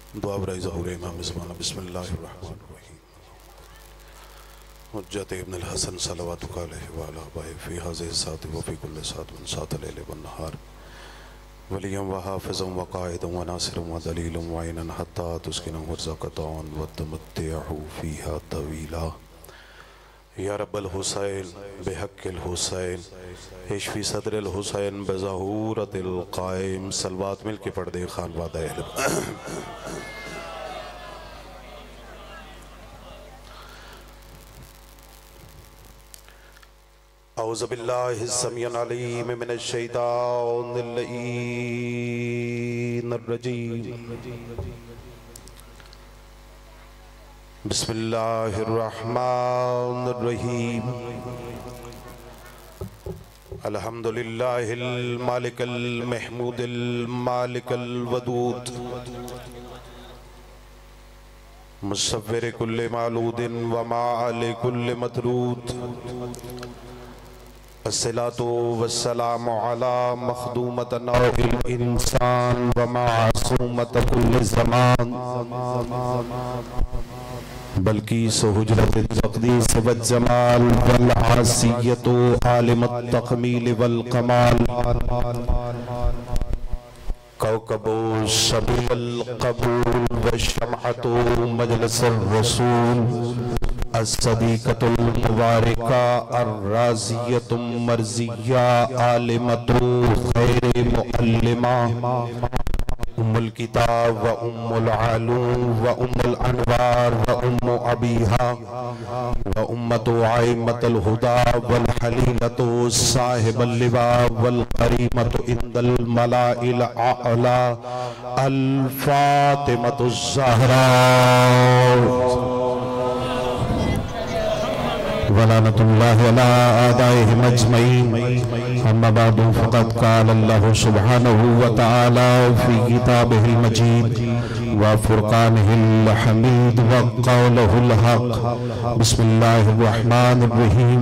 दुआ बराए ज़हूर इमाम ज़माना बिस्मिल्लाहिर्रहमानिर्रहीम। हुज्जत इब्न अल हसन सलवातुका अलैहि व अला आबाइहि फ़ी हाज़िहि साअत व फ़ी कुल्लि साअत मिन साअतिल लैल वन नहार वलिय्यन व हाफ़िज़न व क़ाइदन व नासिरन व दलीलन व ऐनन हत्ता तुस्किनहु ज़क़तन व तुमत्तिअहु फ़ीहा तवीला। या रब्बल हुसैन बिहक़्क़िल हुसैन इश्फ़ी सदरिल हुसैन बिज़हूरतिल क़ाइम। सलवात मिल के पढ़ दे खानवादा अहल। औज़ु बिल्लाहि समीउल अलीम मिनश शैतानिर रजीम। बिस्मिल्लाहिर्रहमानिर्रहीम। अल्हम्दुलिल्लाहिल मालिकिल महमूदिल मालिकिल वदूद मुसव्विर कुल्लि मालूदिन व माअलि कुल्लि मतरूद। अस्सलातु वस्सलामु अला मखदूमतिन इंसान व मासूमत कुल्लि ज़मान बल्कि सुहुजरत तक़दीस व जमाल वल आसियतु आलिमत तकमील वल कमाल कौकबो सबील कबूल व शमअतु मजलिसर रसूल अस्सदीक़तुल मुबारका अर्राज़ियतुम मर्ज़िया आलिमतु खैर मुअल्लिमा उम्मुल किताब व उम्मुल आलूम व उम्मुल अनवार व उम्मु अबीहा व उम्मतु आइम्मतुल हुदा वल हलीलतु साहिबुल लिवा वल करीमतु इंदल मलाइल आला अल फातिमतु ज़हरा वलानतुल्लाहि अला आदाइहिम अजमईन। अम्मा बादु फ़क़द क़ाल अल्लाहु सुब्हानहु व तआला फ़ी किताबिहिल मजीद व फ़ुरक़ानिहिल हमीद व क़ौलिहिल हक़। बिस्मिल्लाहिर्रहमानिर्रहीम।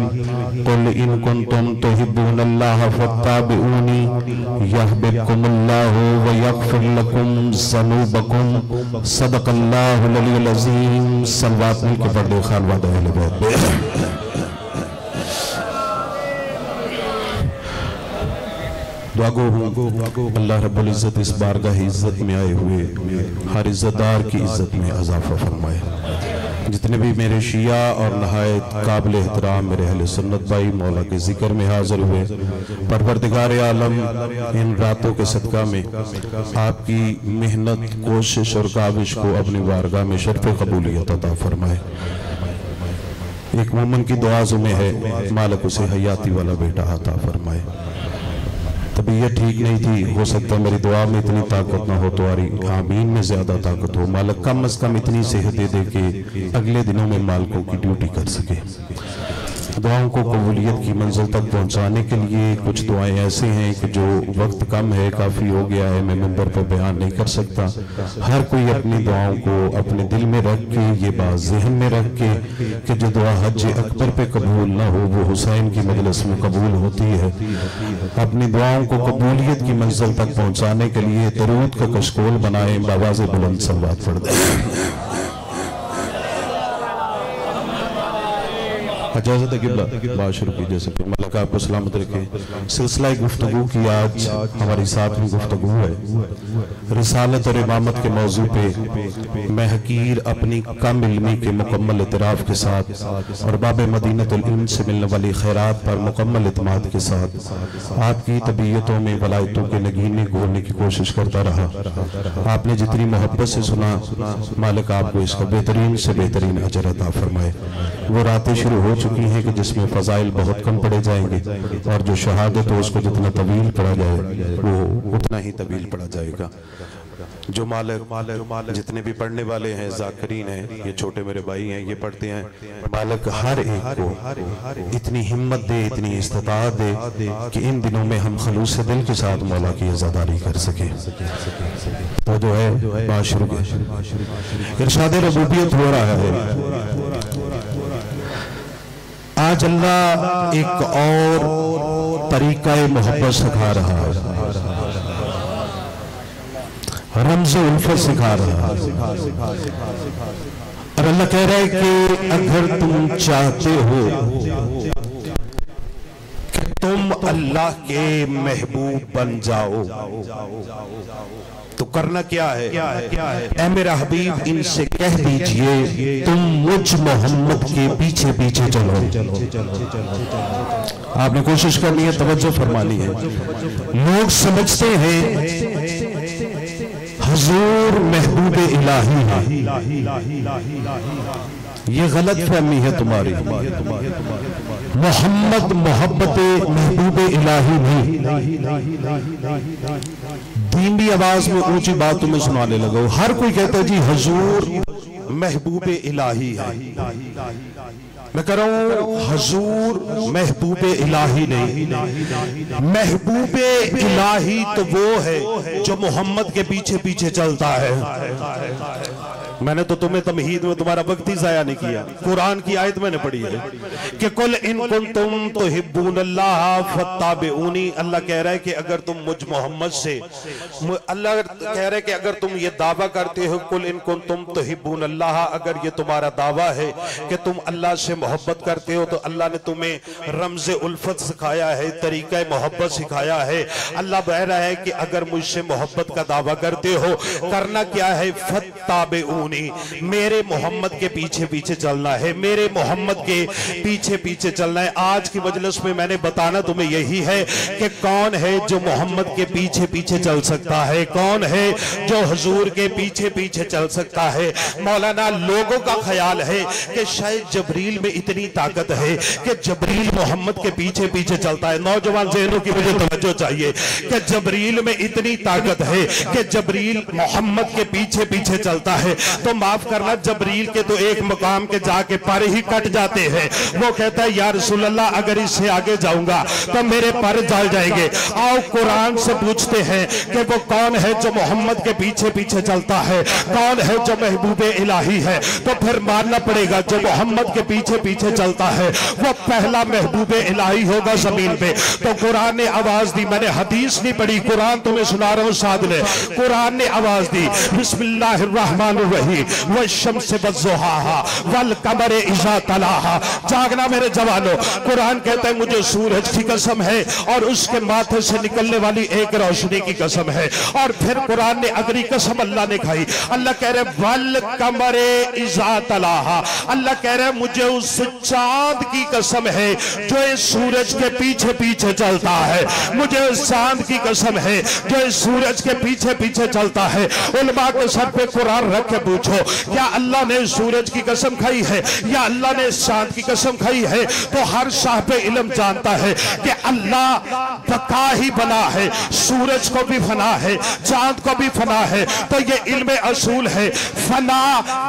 क़ुल इन कुन्तुम तुहिब्बूनल्लाह फ़त्तबिऊनी यहबिबकुमुल्लाहु व यग़फ़िर लकुम ज़ुनूबकुम। सदक़ल्लाहुल अलीयुल अज़ीम। सलवात मिल के पढ़ दो खानवादा अहले बैत। दुआ गो हूँ अल्लाह रब्बुल इज़्ज़त इस बारगाह इज़्ज़त में आए हुए हर इज़्ज़तदार की इज़्ज़त में इज़ाफ़ा फरमाए। जितने भी मेरे शिया और नहायत काबिल एहतराम मेरे अहले सुन्नत भाई मौला के ज़िक्र में हाज़िर हुए, परवरदिगार आलम इन रातों के सदका में आपकी मेहनत कोशिश और काविश को अपनी बारगाह में शर्फ़ क़बूलियत अता फरमाए। एक मोमिन की दुआज़ों में है मालिक उसे हयाती वाला बेटा अता फरमाए। तबीयत ठीक नहीं थी, हो सकता मेरी दुआ में इतनी ताकत ना हो, तुम्हारी आमीन में ज्यादा ताकत हो। मालिक कम अज कम इतनी सेहत दे दे के अगले दिनों में मालिकों की ड्यूटी कर सके। दुआओं को कबूलियत की मंजिल तक पहुंचाने के लिए कुछ दुआएं ऐसे हैं कि जो वक्त कम है, काफ़ी हो गया है, मैं मिंबर पर बयान नहीं कर सकता। हर कोई अपनी दुआओं को अपने दिल में रख के, ये बात जहन में रख के कि जो दुआ हज अकबर पे कबूल ना हो वो हुसैन की मजलिस में कबूल होती है। अपनी दुआओं को कबूलियत की मंजिल तक पहुँचाने के लिए दरूद का कशकोल बनाए, बावाज़ बुलंद सलवात पढ़ दें। इजाज़त है किबला बात शुरू की जैसे मलक आपको सलामत रखे। सिलसिला गुफ्तगू की आज हमारी सातवीं गुफ्तगू है। रिसालत और इमामत के मौजू पे मैं हकीर अपनी कम इल्मी के मुकम्मल इतराफ़ के साथ और बाब मदीनतुल इल्म से मिलने वाली खैरात पर मुकम्मल इत्मीनान के साथ आपकी तबीयतों में वलायतों के नगीने घोलने की कोशिश करता रहा। आपने जितनी मोहब्बत से सुना, मालिक आपको इसका बेहतरीन से बेहतरीन अजर अता फरमाए। वो रातें शुरू हो चुकी हैं कि जिसमें फ़ज़ाइल बहुत कम पढ़े जाएंगे और जो शहादत हो उसको जितना तवील पढ़ा जाए वो उतना ही तवील पढ़ा जाएगा। जो मालिक जितने भी पढ़ने वाले हैं, ज़ाकिरीन हैं, ये छोटे मेरे भाई हैं, ये पढ़ते हैं, मालिक हर एक को इतनी हिम्मत दे, इतनी इस्तिताअत दे कि इन दिनों में हम खलूस दिल के साथ मौला की इज़्ज़तदारी कर सके। तो जो है बात शुरू की, इरशाद रबूबियत हो रहा है। आज अल्लाह एक और तरीका मोहब्बत सिखा रहा है। रमज़े उल्फत सिखा रहा है। और अल्लाह कह रहा है कि अगर तुम चाहते हो कि तुम अल्लाह के महबूब बन जाओ तो करना क्या है? ऐ मेरा हबीब, इनसे कह दीजिए तुम मुझ मोहम्मद के पीछे पीछे चलो। आपने कोशिश करनी है, तवज्जो फरमानी है। लोग समझते हैं हुजूर महबूब इलाही है, ये गलत फहमी है तुम्हारी। मोहम्मद मोहब्बत महबूब इलाही नहीं। धीमी आवाज में ऊंची बात तुम्हें सुनाने लगा। हर कोई कहता है जी हुजूर महबूब इलाही है। मैं कह रहा हूं हुजूर महबूब इलाही नहीं, महबूब इलाही तो वो है जो मोहम्मद के पीछे पीछे चलता है। मैंने तो तुम्हें तमहीद में तुम्हारा वक्त ही जाया नहीं किया। कुरान की आयत मैंने पढ़ी है कि कुल इन कुंतुम तुहिब्बूनल्लाह फत्ताबिऊनी। अल्लाह कह रहा है कि अगर तुम मुझ मोहम्मद से, अल्लाह कह रहा है कि अगर तुम ये दावा करते हो कुल इन कुंतुम तुहिब्बूनल्लाह, अगर ये तुम्हारा दावा है कि तुम अल्लाह से मोहब्बत करते हो तो अल्लाह ने तुम्हें रमज़े उल्फत सिखाया है, तरीक़ा मोहब्बत सिखाया है। अल्लाह कह रहा है कि अगर मुझसे मोहब्बत का दावा करते हो, करना क्या है? फत्ताबिऊनी, मेरे मोहम्मद के पीछे पीछे चलना है, मेरे मोहम्मद के पीछे पीछे चलना है। आज की मजलिस में मैंने बताना तुम्हें यही है कि कौन है जो मोहम्मद के पीछे पीछे चल सकता है, कौन है जो हुजूर के पीछे पीछे चल सकता है। मौलाना लोगों का ख्याल है कि शायद जबरील में इतनी ताकत है कि जबरील मोहम्मद के पीछे पीछे चलता है। नौजवान ज़हनों की मुझे तवज्जो चाहिए कि जबरील में इतनी ताकत है कि जबरील मोहम्मद के पीछे पीछे चलता है। तो माफ करना, जबरील के तो एक मुकाम के जाके पर ही कट जाते हैं। वो कहता है या रसूल अल्लाह, अगर इससे आगे जाऊंगा तो मेरे पर जल जाएंगे। आओ कुरान से पूछते हैं कि वो कौन है जो मोहम्मद के पीछे पीछे चलता है, कौन है जो महबूब इलाही है। तो फिर मानना पड़ेगा जो मोहम्मद के पीछे पीछे चलता है वो पहला महबूब इलाही होगा जमीन पे। तो कुरान ने आवाज दी, मैंने हदीस नहीं पढ़ी, कुरान तुम्हें सुना रहा हूं साधने। कुरान ने आवाज दी, बिस्मिल्लाहिर्रहमानिर्रहीम वश्शम्स वज़्ज़ुहाहा वल क़मरि इज़ा तलाहा। जागना मेरे जवानों, कुरान कहता है मुझे सूरज की कसम है और उसके माथे से निकलने वाली एक रोशनी की कसम है। और फिर कुरान ने अगली कसम अल्लाह ने खाई। अल्लाह कह रहे वल क़मरि इज़ा तलाहा, अल्लाह कह रहे मुझे उस चांद की कसम है जो इस सूरज के पीछे पीछे चलता है। मुझे उस चांद की कसम है जो इस सूरज के पीछे पीछे चलता है। उलमा के सर पे कुरान रख के पूछो क्या अल्लाह ने सूरज की कसम खाई है या अल्लाह ने चांद की कसम खाई है? तो हर साहिब इल्म जानता है कि अल्लाह बका ही बना है, सूरज को भी फना है, चांद को भी फना है। तो ये इल्म असूल है, फना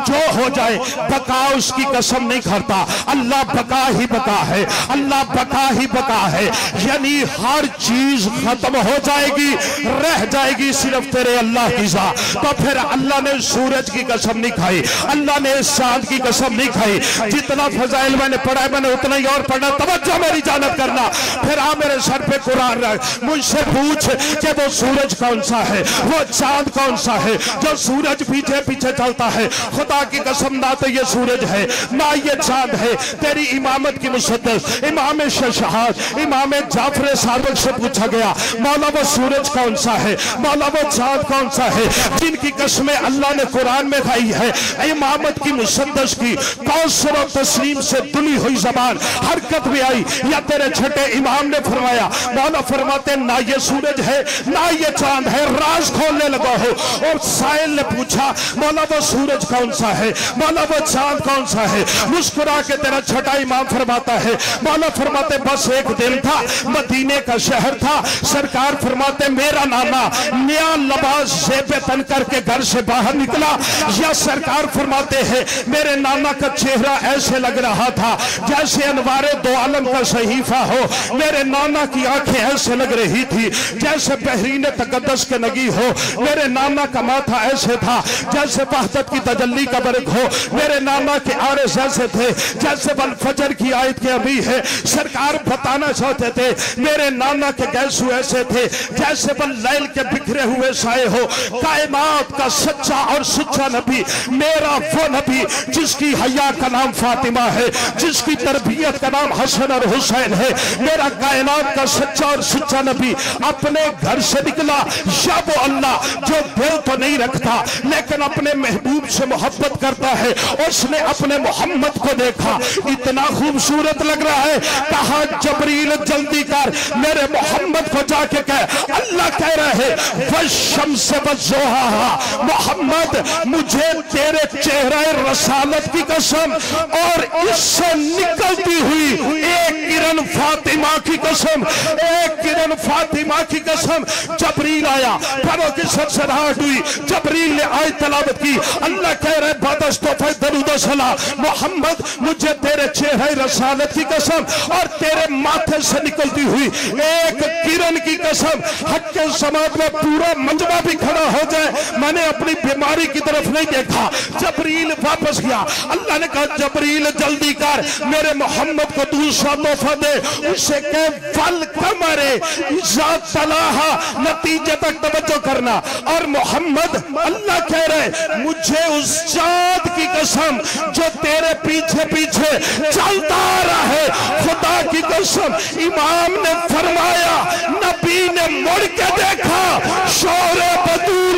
जो हो जाए बका उसकी कसम नहीं खाता। अल्लाह बका ही बका है, अल्लाह बका ही बका है। यानी हर चीज खत्म हो जाएगी, रह जाएगी सिर्फ तेरे अल्लाह की ज़ात। तो फिर अल्लाह ने सूरज की कसम नहीं खाई, अल्लाह ने चांद की कसम नहीं खाई। जितना फजाइल मैंने पढ़ा है मैंने उतना ही और पढ़ना। तवज्जो मेरी जानत करना। फिर आ मेरे सर पे कुरान रख, मुझसे पूछ कि वो सूरज कौन सा है, वो चांद कौन सा है जो सूरज पीछे पीछे चलता है। खुदा की कसम ना तो ये सूरज है ना ये चांद है। तेरी इमामत की मुसद्दस इमाम शहशाद इमाम जाफर सादिक से पूछा गया मौला वो सूरज कौन सा है, मौला वो चांद कौन सा है जिनकी कसमें अल्लाह ने कुरान में खाई है। इमामत की मुसद्दस की कौसर और तस्लीम से दुली हुई जबान हरकत में आई। या तेरे छठे इमाम ने फरमाया, मौला फरमाते ना ये सूरज है ना ये चांद है, राज खोलने लगा हो। और साइल ने पूछा मौला वो सूरज कौन सा है, मौला वो चांद कौन सा है। मुस्कुरा के तेरा छठा इमाम फरमाता है, मौला फरमाते बस एक दिन था, मदीने का शहर था, सरकार फरमाते मेरा नाना नया लिबास ज़ेब तन करके घर से बाहर निकला, या सरकार फरमाते हैं मेरे नाना का चेहरा ऐसे लग रहा था जैसे अनवारे दो आलम का सहीफा हो, मेरे नाना की आंखें ऐसे लग रही थी जैसे बहरीन तकद्दस के नगी हो, मेरे नाना का माथा ऐसे था जैसे वहदत की तजल्ली का बरक हो, मेरे नाना के आरे ऐसे थे जैसे बल फजर की आयत के अभी है। सरकार बताना चाहते थे मेरे नाना के गैसू ऐसे थे जैसे बल लैल के बिखरे हुए साए हो। कायनात का सच्चा और सच्चा नबी मेरा वो नबी जिसकी हया का नाम फातिमा है, जिसकी तरबियत का नाम हसन और हुसैन है। मेरा कायनात का सच्चा और सच्चा नबी अपने घर से निकला या वो अल्लाह जो दिल तो नहीं रखता लेकिन अपने महबूब से मोहब्बत करता है, उसने अपने मोहम्मद को देखा इतना खूबसूरत लग रहा है, कहा जबरील जल्दी कर मेरे मोहम्मद को जाके कह। अल्लाह कह रहे हैं वशम्स वज़ुहाहा, मोहम्मद मुझे तेरे चेहरे रसालत की कसम और इससे निकलती हुई एक किरण फातिमा की कसम, एक किरण फातिमा की कसम। जबरील आया, परों की सड़सड़ाहट हुई, जबरील ने आयत तलावत की। अल्लाह कह रहे बदस्तोफे दरूद सलाम, मोहम्मद मुझे तेरे चेहरे रसालत की कसम और तेरे माथे से निकलती हुई एक किरण की कसम। हक के समाज में पूरा मंजमा भी खड़ा हो जाए, मैंने अपनी बीमारी की तरफ नहीं देखा। जबरील वापस गया, अल्लाह ने कहा जबरील जल्दी कर मेरे मोहम्मद को दूसरा तोहफा दे, उसे कह फल कमरे इज़ा तलाहा, नतीजे तक तवज्जो करना। और मोहम्मद अल्लाह कह रहे मुझे उस चाँद की कसम जो तेरे पीछे पीछे चलता आ रहा है, खुदा की कसम। इमाम ने फरमाया नबी ने मुड़ के देखा, शौरे बतूल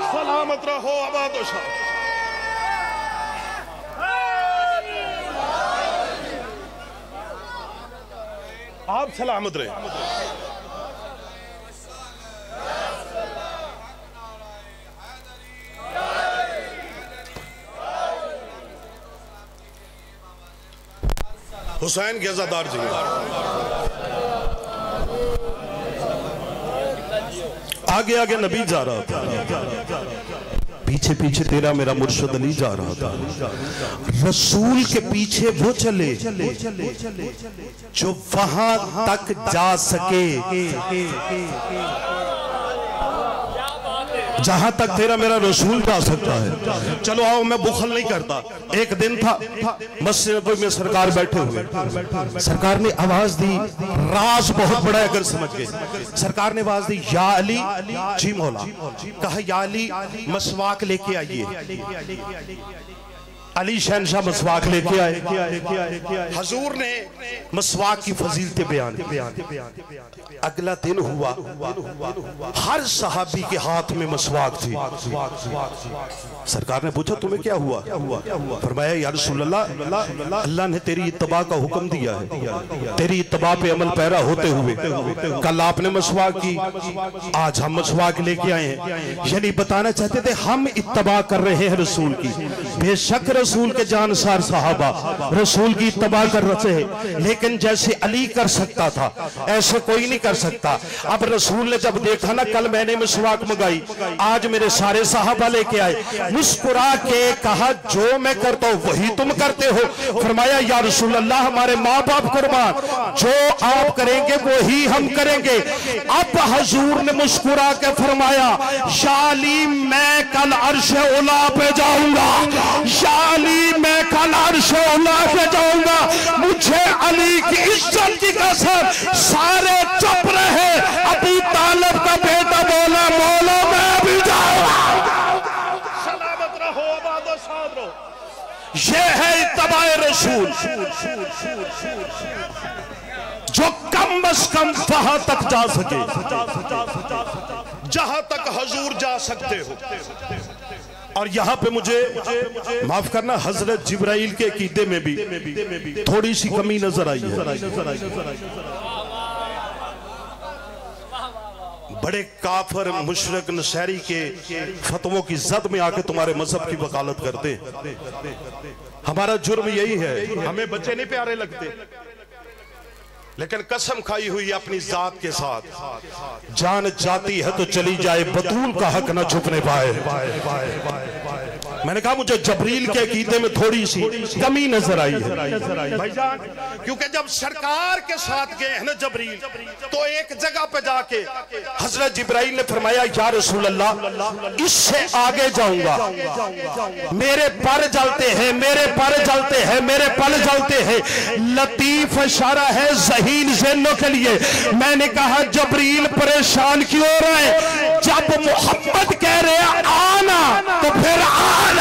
सलामत रहो आबाद हो। आप सलामत रहे। हुसैन के अज़ादार जी आगे आगे नबी जा रहा था, पीछे पीछे तेरा मेरा मुर्शद अली जा रहा था। रसूल के पीछे वो चले जो वहां तक जा सके जहां तक तेरा मेरा रसूल जा सकता है। चलो आओ, मैं बुखल नहीं करता। एक दिन था मस्जिद में सरकार बैठे हुए, सरकार ने आवाज दी, राज बहुत बड़ा है अगर समझ गए। सरकार ने आवाज दी या अली, जी मौला। कहा या अली मसवाक लेके आइए। अली शहनशाह मसवाक लेके आए। हजूर ने मसवाक की फजीलतें बयान। अगला दिन हुआ, हर सहाबी के हाथ में मसवाक थी। सरकार ने पूछा तुम्हें क्या हुआ? फरमाया या रसूल अल्लाह, अल्लाह ने तेरी इत्तबा का हुक्म दिया है, तेरी इत्तबा पे अमल पैरा होते हुए कल आपने मसवाक की, आज हम मसवाक लेके आए हैं। यानी बताना चाहते थे हम इत्तबा कर रहे हैं रसूल की। बेशक रसूल के जानसार सहाबा रसूल की इत्तबा कर रहे हैं, लेकिन जैसे अली कर सकता था ऐसे कोई नहीं कर सकता। अब रसूल ने जब देखा ना, कल मैंने मिसवाक मंगाई, आज मेरे सारे सहाबा लेके आए, मुस्कुरा के कहा जो मैं करता हूं वही तुम करते हो। फरमाया या रसूल अल्लाह, हमारे माँ बाप कुर्बान, जो आप करेंगे वही हम करेंगे। अब हजूर ने मुस्कुरा के फरमाया शाली मैं कल अर्शे उला पे जाऊंगा, शाली मैं कल अर्शे उला पे जाऊंगा। मुझे अली की इज्जत की कसम, सारे चुप रहे। अबू तालिब का बेटा बोला मौला मैं भी जाऊंगा। सलामत रहो, आबाद साद रहो। ये है इत्तबाए रसूल, जो कम अज कम वहां तक जा सके जहां तक हजूर जा सकते हो। और यहाँ पे मुझे माफ करना, हजरत जिब्राइल के अकीदे में भी थोड़ी सी कमी नजर आई है। बड़े काफर मुशरिक नशहरी के फतवों की जद में आके तुम्हारे मजहब की वकालत करते। हमारा जुर्म यही है, हमें बच्चे नहीं प्यारे लगते। लेकिन कसम खाई हुई अपनी जात के साथ, जान जाती है तो चली जाए, बतूल का हक न छुपने पाए। मैंने कहा मुझे जबरील के अकीदे में थोड़ी सी कमी नजर आई है भाईजान, क्योंकि जब सरकार के साथ गए हैं ना जबरील, तो एक जगह पे जाके हजरत जिब्राइल ने फरमाया या रसूल अल्लाह, इससे आगे जाऊंगा मेरे पर जलते हैं, मेरे पर जलते हैं, मेरे पर जलते हैं। लतीफ इशारा है ज़हीन ज़हनों के लिए। मैंने कहा जबरील परेशान क्यों हो रहे हैं? जब मोहम्मद कह रहे हैं आना तो फिर आना,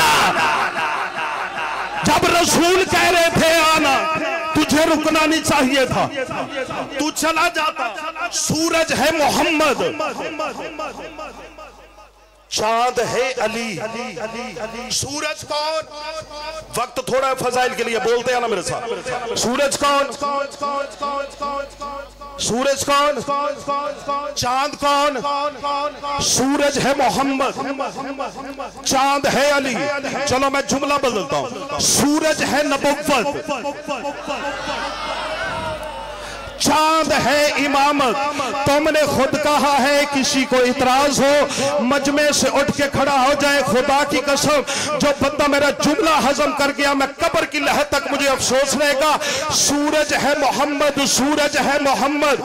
जब रसूल कह रहे थे आना, तुझे रुकना नहीं चाहिए था, तू चला जाता। सूरज है मोहम्मद, चांद है अली। सूरज कौन? वक्त थोड़ा फजाइल के लिए बोलते हैं ना मेरे साथ। सूरज कौन? सूरज कौन? चांद कौन? सूरज है मोहम्मद, चांद है अली। चलो मैं जुमला बदलता हूं, सूरज है नबुव्वत, चांद है इमामत। तुमने खुद कहा है किसी को इतराज हो मजमे से उठ के खड़ा हो जाए। खुदा की कसम, जो बंदा मेरा जुमला हजम कर गया, मैं कब्र की लहर तक मुझे अफसोस रहेगा। सूरज है मोहम्मद, सूरज है मोहम्मद,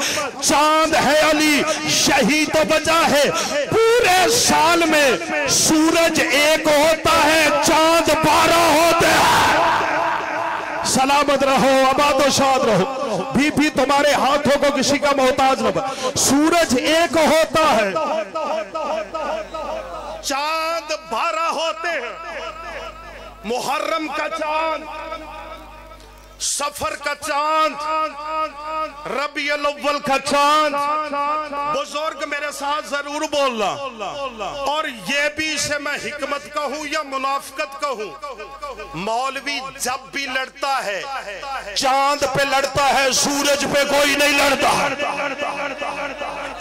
चांद है अली। यही तो वजह है पूरे साल में सूरज एक होता है, चांद 12 होते हैं। सलामत रहो, आबाद शाद रहो, बीबी तुम्हारे हाथों को किसी का मोहताज न बने। सूरज एक होता है, चांद 12 होते हैं। मुहर्रम का चांद, सफर का चांद, रबीउल अव्वल का चांद। बुजुर्ग मेरे साथ जरूर बोलना, और ये भी इसे मैं हिकमत कहूं या मुनाफिकत कहूं, मौलवी जब भी लड़ता है चांद पे लड़ता है, सूरज पे कोई नहीं लड़ता।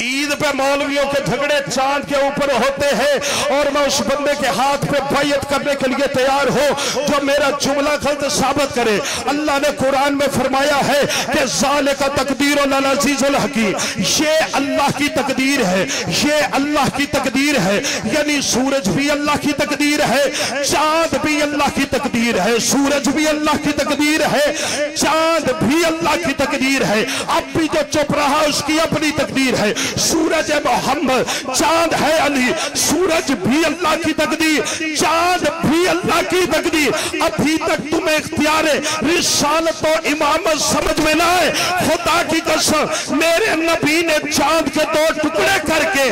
ईद पे मौलवियों के झगड़े चांद के ऊपर होते हैं, और मैं उस बंदे के हाथ पे बैयत करने के लिए तैयार हो जो मेरा जुमला गलत साबित करे। अल्लाह ने कुरान में फरमाया है कि ज़ालिका तकदीरुल अज़ीज़ुल हकीम, ये अल्लाह की तकदीर है, ये अल्लाह की तकदीर है। यानी सूरज भी अल्लाह की तकदीर है, चांद भी अल्लाह की तकदीर है। सूरज भी अल्लाह की तकदीर है, चांद भी अल्लाह की तकदीर है। अब भी जो चुप रहा उसकी अपनी तकदीर है। सूरज है मोहम्मद, चांद है अली। सूरज भी अल्लाह की तकदीर, चांद भी अल्लाह की तकदीर। अभी तक तुम्हें इख्तियार रिसालत तो इमामत समझ में ना आए। खुदा की कसम, मेरे नबी ने चांद के 2 टुकड़े करके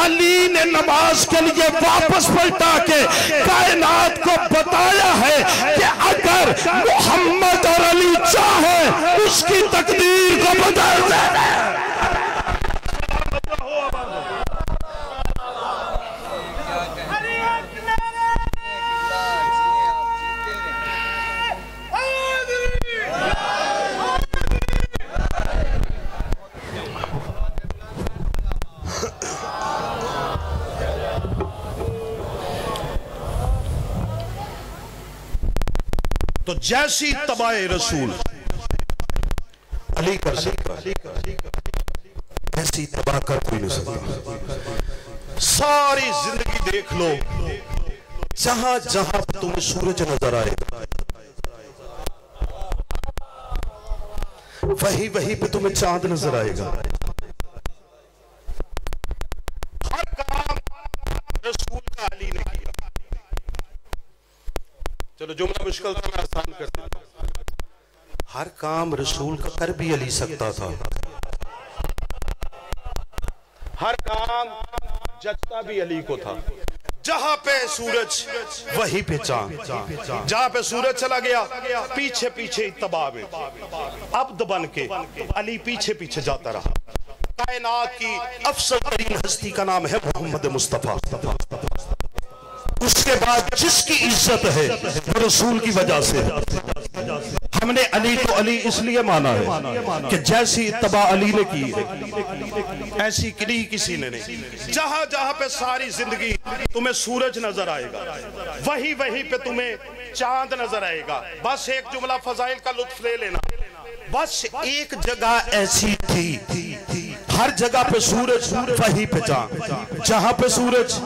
अली ने नमाज के लिए वापस पलटा के कायनात को बताया है कि अगर मोहम्मद और अली चाहे उसकी तकदीर को बदल देना। तो जैसी तबाए रसूल अली कर सकता, ऐसी तबाह कर कोई नहीं सकता। सारी जिंदगी देख लो, जहां जहां तुम्हें सूरज नजर आए वही वही पे तुम्हें चांद नजर आएगा। हर काम रसूल का अली ने किया। चलो जुमला मुश्किल था, मैं आसान कर देता हूं। हर काम रसूल का कर भी अली सकता था, हर काम जचता भी अली को था। जहां पे सूरज वहीं पे चांद, जहां पे सूरज चला गया पीछे पीछे इत्तबा में अब्द बन के अली पीछे पीछे जाता रहा। कायनात की अफसल तरीन हस्ती का नाम है मोहम्मद मुस्तफा। उसके बाद जिसकी इज्जत है वो रसूल की वजह से है। हमने अली को अली इसलिए माना है कि जैसी इत्तबा अली ने की है ऐसी किसी ने नहीं। जहां जहां पे सारी जिंदगी तुम्हें सूरज नजर आएगा वहीं वहीं पे तुम्हें चांद नजर आएगा। बस एक जुमला फजाइल का लुत्फ ले लेना। बस एक जगह ऐसी थी, हर जगह पे सूरज वहीं पे चांद, जहां पे सूरज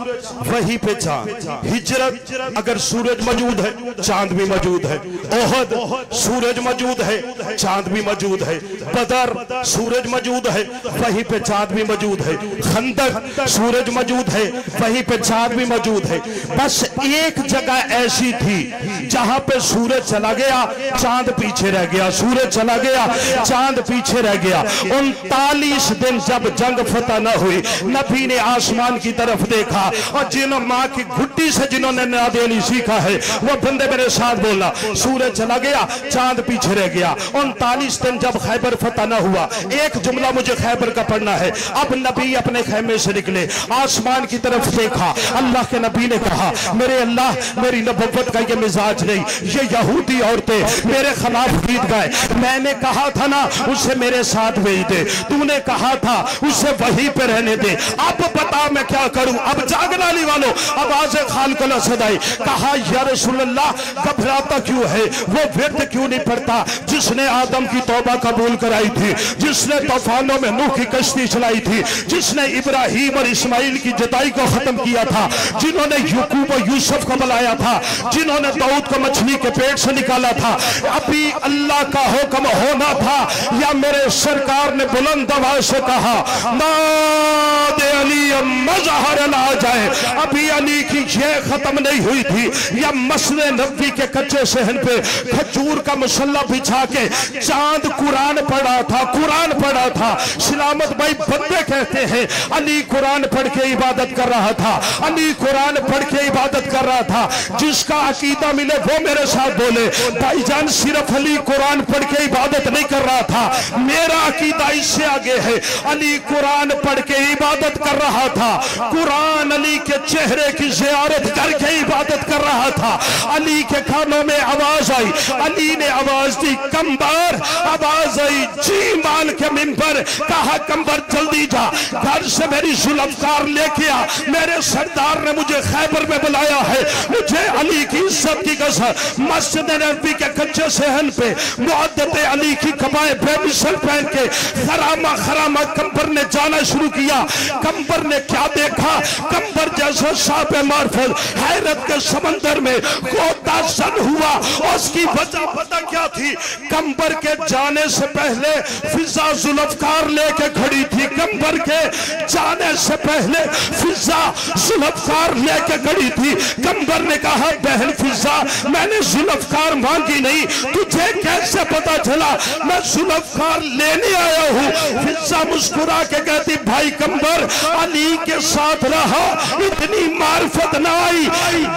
वहीं पे चांद। हिजरत अगर सूरज मौजूद है चांद भी मौजूद है, ओहद सूरज मौजूद है चांद भी मौजूद है, बदर सूरज मौजूद है वहीं पे चांद भी मौजूद है, खंदक सूरज मौजूद है वहीं पे चांद भी मौजूद है। बस एक जगह ऐसी थी जहां पे सूरज चला गया चांद पीछे रह गया, सूरज चला गया चांद पीछे रह गया। 39 दिन जब जंग फतह न हुई, नबी ने आसमान की तरफ देखा और जिन्हों माँ की घुट्टी से जिन्होंने नादेनी सीखा है वो बंदे मेरे साथ बोला, सूरज चला गया चांद पीछे रह गया। 39 दिन जब खैबर फतह न हुआ, एक जुमला मुझे खैबर का पढ़ना है। अब नबी अपने खेमे से निकले, आसमान की तरफ देखा, अल्लाह के नबी ने कहा, मेरे अल्लाह मेरी नबुव्वत का ये मिजाज नहीं, ये यहूदी औरतें मेरे खिलाफ गीत गाए। मैंने कहा था ना उसे मेरे साथ भेज दे, तूने कहा था उसे वहीं पे रहने दे, अब बता मैं क्या करूं। अब जागना ली वालों आवाज़ खाल को सदाई, कहा या रसूल अल्लाह घबराता क्यों है, वो व्यर्थ क्यों नहीं पड़ता जिसने आदम की तौबा कबूल कराई थी, जिसने तूफानों में नूह की कश्ती चलाई थी, जिसने इब्राहिम और इस्माइल की जुदाई को खत्म किया था, जिन्होंने याकूब और यूसुफ को बुलाया था, जिन्होंने दाऊद को मछली के पेट से निकाला था। अभी अल्लाह का हुक्म होना था या मेरे सरकार ने बुलंद आवाज से कहा नादे अली मज़हर ला जाए। अभी अली की ये खत्म नहीं हुई थी या मस्जिद नबवी के कच्चे सहन पे खजूर का मुसल्ला बिछा के चांद कुरान पढ़ा था, कुरान पढ़ा था। सलामत भाई बंदे कहते हैं अली कुरान पढ़ के इबादत कर रहा था, अली कुरान पढ़ के इबादत कर रहा था। जिसका अकीदा मिले वो मेरे साथ बोले, भाईजान सिर्फ अली कुरान पढ़ के इबादत नहीं कर रहा था, मेरा अकीदा इससे आगे है। अली कुरान पढ़ के इबादत कर रहा था, कुरान अली के चेहरे की ज़ियारत करके इबादत कर रहा था। अली के कानों में आवाज आई, अली ने आवाज दी कंबर, आवाज आई जी मान के मिंबर, कहा कंबर जल्दी जा घर से मेरी जुल्फकार लेके आ, मेरे सरदार ने मुझे खैबर में बुलाया है, मुझे अली की इज्जत की कसम। मस्जिद नबवी के कच्चे सहन पे मुअद्दत अली की कबाए बेमिसल पहन के खरामा खरामा कंबर ने जाना शुरू किया। कंबर ने क्या देखा, कंबर जैसा साप मार्फत हैरत के समंदर में गोता सन हुआ। उसकी वजह पता क्या थी, कंबर के जाने से पहले फिजा जुल्फकार लेके खड़ी थी, कंबर के जाने से पहले फिजा जुल्फकार लेके खड़ी थी। कंबर ने कहा बहन फिजा मैंने जुल्फकार मांगी नहीं, तुझे कैसे पता चला मैं जुल्फकार लेने आया हूँ। फिजा मुस्कुरा के कहती भाई कंबर अली के साथ रहा, इतनी मार्फत ना आई।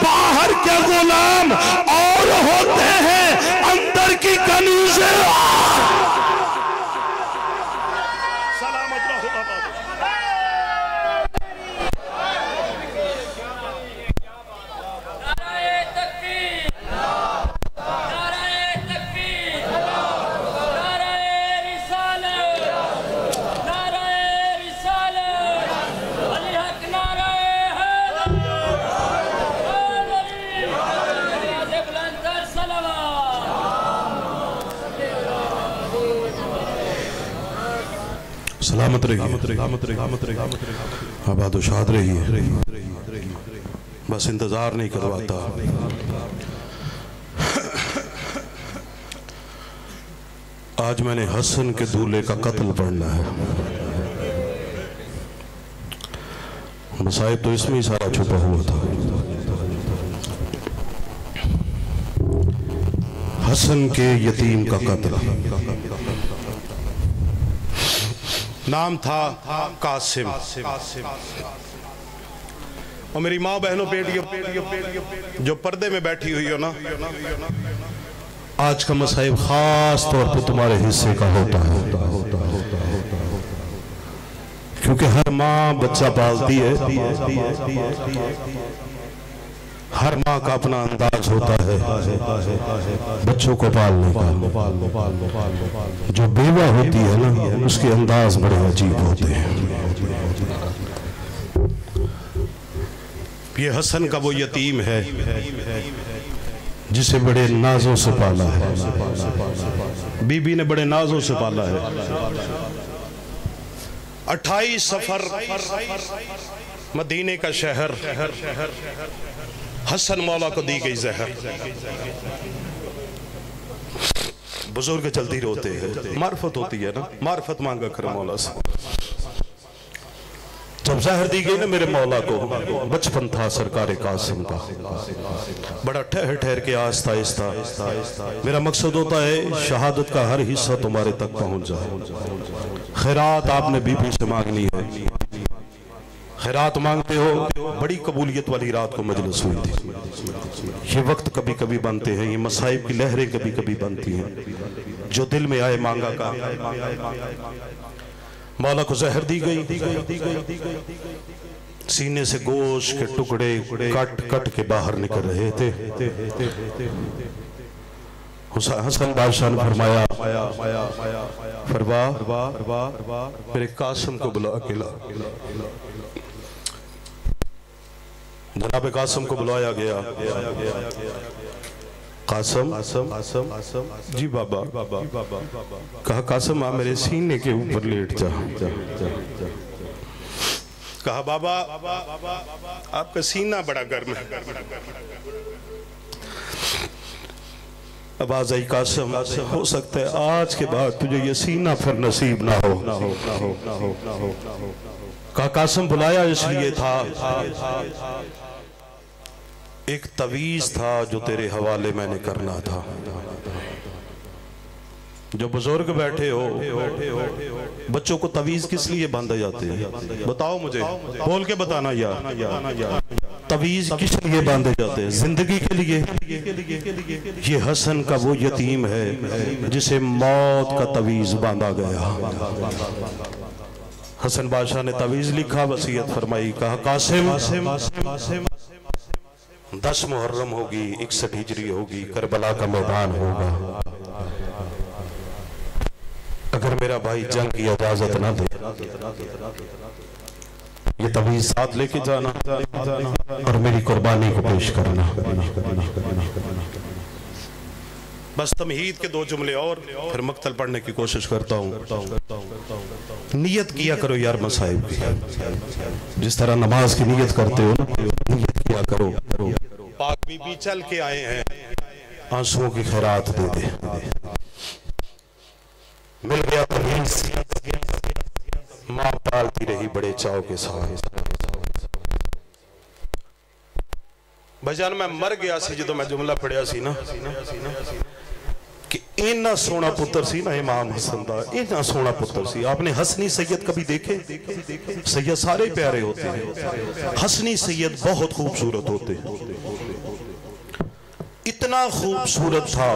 बाहर के गुलाम और होते हैं अंदर की कनीज़े। सलामत रहिए, आबाद व शाद रहिए। बस इंतजार नहीं करवाता। आज मैंने हसन के दूल्हे का कत्ल पढ़ना है। मसाइब तो इसमें ही सारा छुपा हुआ था। हसन के यतीम का कत्ल, नाम था कासिम। और मेरी माँ बहनों बेटियों जो पर्दे में बैठी हुई हो ना, आज का मसाइब खास तौर पे तुम्हारे हिस्से का होता है, क्योंकि हर माँ बच्चा पालती है, हर माँ का अपना अंदाज होता है बच्चों को पालने का। जो बेवा होती है ना उसके अंदाज बड़े अजीब होते हैं। ये हसन का वो यतीम है जिसे बड़े नाजों से पाला है। बीबी ने बड़े नाजों से पाला है। 28 सफर मदीने का शहर, हसन मौला को दी गई जहर। बुजुर्ग जल्दी रोते हैं, मार्फत होती है ना, मार्फत मांगा कर मौला से। जब जहर दी गई ना मेरे मौला को, बचपन था सरकार कासिम का, बड़ा ठहर ठहर के आस्ता आस्ता मेरा मकसद होता है शहादत का हर हिस्सा तुम्हारे तक पहुंच जाए। खैरात आपने बीबी से मांगनी है, खैरात मांगते हो। बड़ी कबूलियत वाली रात को मजलिस हुई थी। ये वक्त कभी कभी बनते हैं, ये मसाइब की लहरें कभी कभी बनती हैं। जो दिल में आए मांगा का। मौला को जहर दी गई, सीने से गोश्त के टुकड़े कट कट के बाहर निकल रहे थे। हसन बादशाह ने फरमाया, मेरे कासिम को बुला के ला। जनाब कासिम को बुलाया गया। कासिम जी बाबा। कहा कासिम आ मेरे सीने के ऊपर लेट जा। कहा बाबा आपका सीना बड़ा गर्म है। आवाज आई कासिम हो सकता है आज के बाद तुझे ये सीना फिर नसीब ना हो। कहा कासिम बुलाया इसलिए था, एक तवीज था जो तेरे हवाले मैंने करना था। जो बुजुर्ग बैठे हो, बच्चों को तवीज किस लिए बांधे जाते हैं? बताओ मुझे, बोल के बताना यार। तवीज किस लिए बांधे जाते हैं? जिंदगी के लिए। ये हसन का वो यतीम है जिसे मौत का तवीज बांधा गया। हसन बादशाह ने तवीज लिखा, वसीयत फरमाई। कहा कासिम 10 मुहर्रम होगी, 61 हिजरी होगी, करबला का मैदान होगा। अगर मेरा भाई जंग की इजाजत ना दे, ये तवीज साथ लेके जाना और मेरी कुर्बानी को पेश करना। बस तमहीद के 2 जुमले और फिर मक्तल पढ़ने की कोशिश करता हूँ। नियत किया करो यार मसाइब की, जिस तरह नमाज की नियत करते हो ना, नियत किया करो। पाक बीबी चल के आए हैं, आंसुओं की खैरात दे दे। मिल गया तमीज, मां पालती रही बड़े चाव के साथ। भाईजान मैं मर गया सी जो मैं जुमला पढ़िया सी ना कि इन्ना सोना पुत्र सी ना इमाम हसन दा, इन्ना सोना पुत्र सी। आपने हसनी सैयद कभी देखे? सैयद सारे प्यारे होते हैं, हसनी सैयद बहुत खूबसूरत होते हैं। इतना खूबसूरत था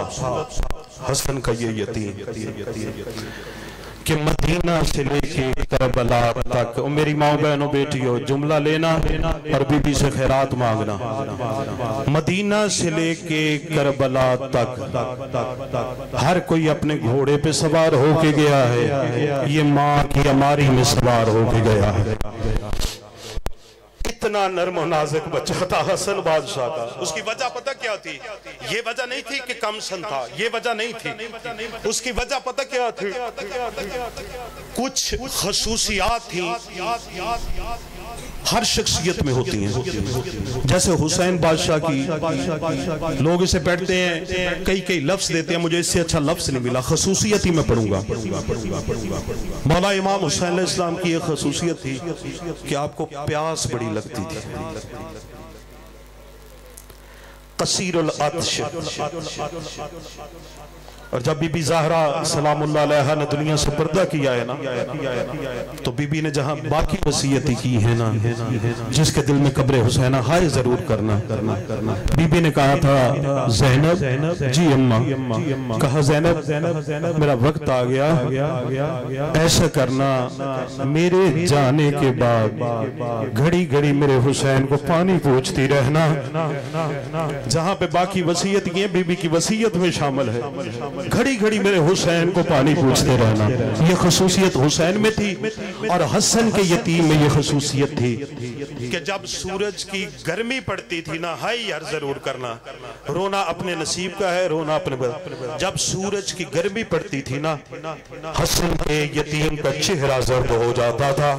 हसन का ये यतीम कि मदीना से लेके करबला तक, मेरी माँ बहनों बेटियों जुमला लेना और बीबी से खैरात मांगना। मदीना से लेके करबला तक हर कोई अपने घोड़े पे सवार होके गया है, ये माँ की अमारी में सवार होके गया है। इतना नर्म और नाजुक बच्चा था हसन बादशाह का। उसकी वजह पता क्या थी? ये वजह नहीं थी कि कम सन था, ये वजह नहीं थी। उसकी वजह पता क्या थी? कुछ खसूसियात थी हर शख्सियत में होती हैं। जैसे हुसैन बादशाह की, लोग इसे पढ़ते हैं, कई लफ्ज देते हैं, मुझे इससे अच्छा लफ्ज नहीं मिला, खसूसियत ही मैं पढ़ूंगा। मौला इमाम हुसैन अलैहिस्सलाम की एक खसूसियत थी कि आपको प्यास बड़ी लगती थी। कसीरुल अत्श। और जब बीबी ज़हरा सलामुल्लाह अलैहा ने दुनिया से पर्दा किया है ना, तो बीबी ने जहां बाकी वसीयतें की है ना, जिसके दिल में कब्र हुसैना हाय जरूर करना। बीबी ने कहा था ज़ैनब जी अम्मा, कहा ज़ैनब मेरा वक्त आ गया, ऐसा करना मेरे जाने के बाद घड़ी घड़ी मेरे हुसैन को पानी पूछती रहना। जहां पे बाकी वसीयत की है, बीबी की वसीयत में शामिल है। घड़ी घड़ी मेरे हुसैन को पानी पूछते रहना। ये खसूसियत हुसैन में थी और हसन के यतीम में ये खसूसियत थी कि जब सूरज की गर्मी पड़ती थी ना, हाय यार जरूर करना, रोना अपने नसीब का है, रोना अपने। जब सूरज की गर्मी पड़ती थी ना, हसन के यतीम का चेहरा जर्द हो जाता था।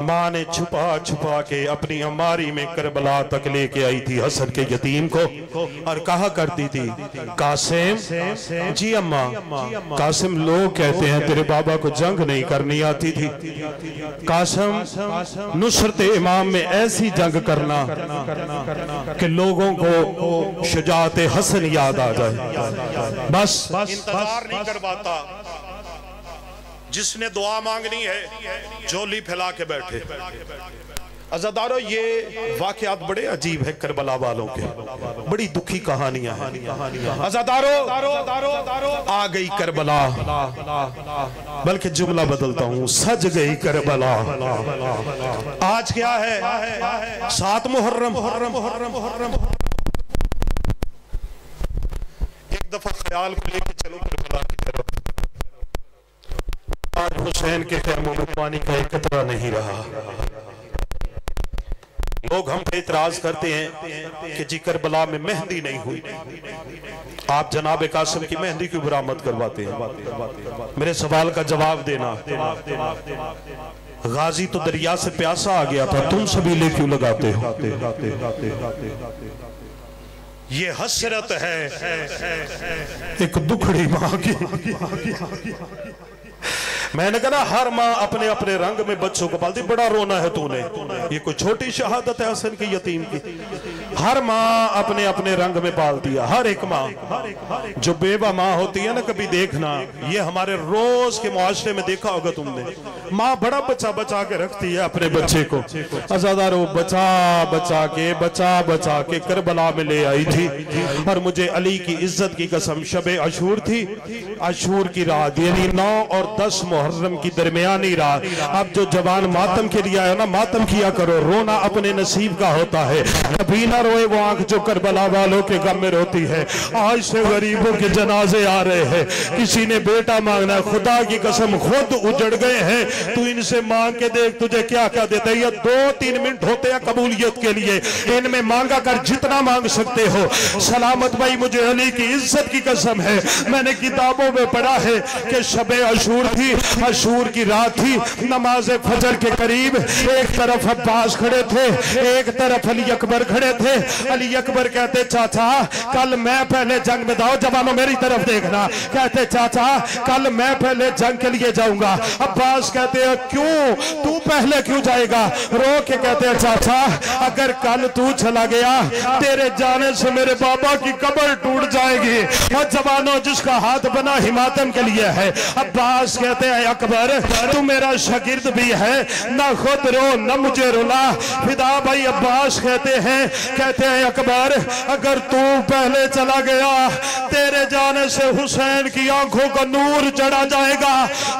माँ ने छुपा छुपा के अपनी अमारी में करबला तक लेके आई थी हसन के यतीम को और कहा करती थी, कासिम जी अम्मा, कासिम लोग कहते हैं तेरे बाबा को जंग नहीं करनी आती थी। कासिम नुसरत इमाम में ऐसी जंग करना कि लोगों को शुजाअत हसन याद आ जाए। बस इंतजार नहीं करवाता, जिसने दुआ मांगनी है झोली फैला के बैठे। अज़ादारो ये वाक़यात बड़े अजीब है करबला वालों के, बड़ी दुखी कहानियां हैं। अज़ादारो आ गई करबला, बल्कि जुमला बदलता हूँ, सज गई करबला। आज क्या है? 7 मुहर्रम। एक दफा ख्याल को लेके चलो करबला की तरफ। आज हुसैन के खैमों में पानी का एक कतरा नहीं रहा। लोग हम पे इतराज करते हैं कि जी करबला में मेहंदी नहीं हुई, आप जनाब कासिम की मेहंदी क्यों बरामद करवाते हैं? मेरे सवाल का जवाब देना। गाजी तो दरिया से प्यासा आ गया था, तुम सबीले क्यों लगाते हो? ये हसरत है एक दुखड़ी मां की। मैंने कहा हर माँ अपने अपने रंग में बच्चों को पालती। बड़ा रोना है तूने, ये कोई छोटी शहादत है हसन की यतीम की? हर माँ अपने अपने रंग में पालती है, हर एक माँ। जो बेवा माँ होती है ना, कभी देखना, ये हमारे रोज के मुआशरे में देखा होगा तुमने, माँ बड़ा बचा बचा के रखती है अपने बच्चे को। अज़ादारो बचा बचा के करबला में ले आई थी। और मुझे अली की इज्जत की कसम, शबे अशूर थी, अशूर की रात यानी 9 और 10 मुहर्रम की दरमियानी रात। अब जो जवान मातम के लिए आया ना, मातम किया करो, रोना अपने नसीब का होता है। कभी ना रोए वो आंख जो करबला वालों के गम में रोती है। आज से गरीबों के जनाजे आ रहे हैं, किसी ने बेटा मांगना, खुदा की कसम खुद उजड़ गए हैं। तू इनसे मांग के देख तुझे क्या क्या देता है। ये 2-3 मिनट होते हैं कबूलियत के लिए, इनमें मांगा कर जितना मांग सकते हो। सलामत भाई, मुझे अली की इज्जत की कसम है, मैंने किताबों में पढ़ा है कि शबे अशूर थी, अशूर की रात थी, नमाज फजर के करीब एक तरफ अब्बास खड़े थे, एक तरफ अली अकबर खड़े थे। अली अकबर कहते चाचा कल मैं पहले जंग में जाओ, जवानों मेरी तरफ देखना, कहते चाचा कल मैं पहले जंग के लिए जाऊंगा। अब्बास कहते हैं क्यों, तू पहले क्यों जाएगा? रो के कहते हैं चाचा अगर कल तू चला गया, तेरे जाने से मेरे बाबा की कब्र टूट जाएगी। और जवानों जिसका हाथ बना हिमातम के लिए है। अब्बास कहते हैं अकबर तू मेरा शागिर्द भी है, ना खुद रो ना मुझे रुला। फिदा भाई अब्बास कहते हैं अकबर अगर तू पहले चला गया, तेरे जाने से हुसैन की आंखों का नूर चढ़ा जाएगा।